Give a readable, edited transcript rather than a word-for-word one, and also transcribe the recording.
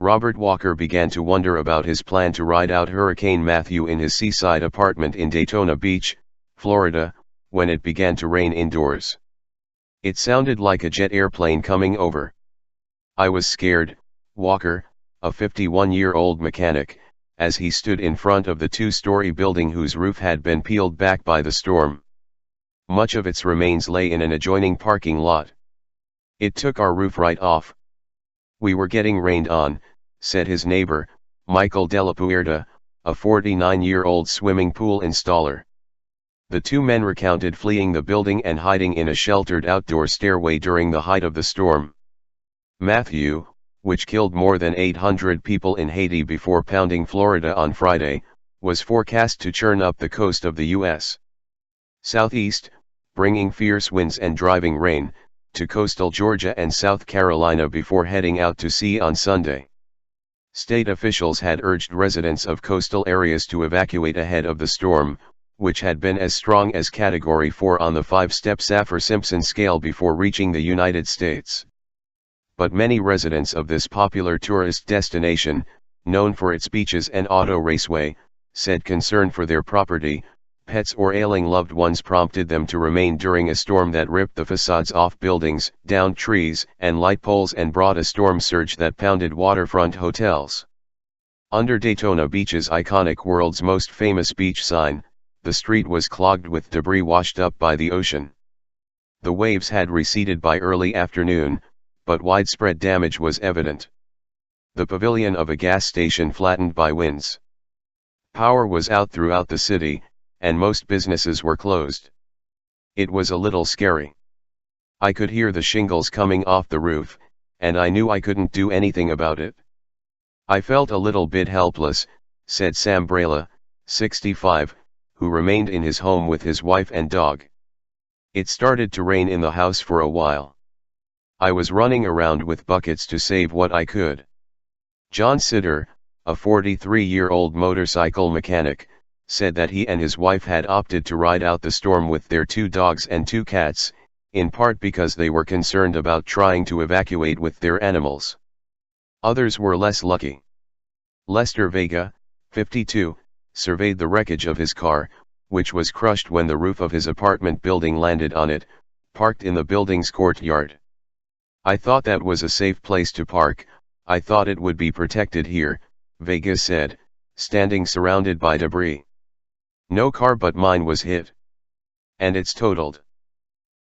Robert Walker began to wonder about his plan to ride out Hurricane Matthew in his seaside apartment in Daytona Beach, Florida, when it began to rain indoors. It sounded like a jet airplane coming over. I was scared, Walker, a 51-year-old mechanic, as he stood in front of the two-story building whose roof had been peeled back by the storm. Much of its remains lay in an adjoining parking lot. It took our roof right off. We were getting rained on, said his neighbor, Michael Dellapuerta, a 49-year-old swimming pool installer. The two men recounted fleeing the building and hiding in a sheltered outdoor stairway during the height of the storm. Matthew, which killed more than 800 people in Haiti before pounding Florida on Friday, was forecast to churn up the coast of the U.S. southeast, bringing fierce winds and driving rain to coastal Georgia and South Carolina before heading out to sea on Sunday. State officials had urged residents of coastal areas to evacuate ahead of the storm, which had been as strong as Category 4 on the 5-step Saffir-Simpson scale before reaching the United States. But many residents of this popular tourist destination, known for its beaches and auto raceway, said concern for their property, pets or ailing loved ones prompted them to remain during a storm that ripped the facades off buildings, downed trees and light poles and brought a storm surge that pounded waterfront hotels. Under Daytona Beach's iconic world's most famous beach sign, the street was clogged with debris washed up by the ocean. The waves had receded by early afternoon, but widespread damage was evident. The pavilion of a gas station flattened by winds. Power was out throughout the city, and most businesses were closed. It was a little scary. I could hear the shingles coming off the roof, and I knew I couldn't do anything about it. I felt a little bit helpless, said Sam Brela, 65, who remained in his home with his wife and dog. It started to rain in the house for a while. I was running around with buckets to save what I could. John Sitter, a 43-year-old motorcycle mechanic, said that he and his wife had opted to ride out the storm with their 2 dogs and 2 cats, in part because they were concerned about trying to evacuate with their animals. Others were less lucky. Lester Vega, 52, surveyed the wreckage of his car, which was crushed when the roof of his apartment building landed on it, parked in the building's courtyard. I thought that was a safe place to park. I thought it would be protected here, Vega said, standing surrounded by debris. No car but mine was hit. And it's totaled.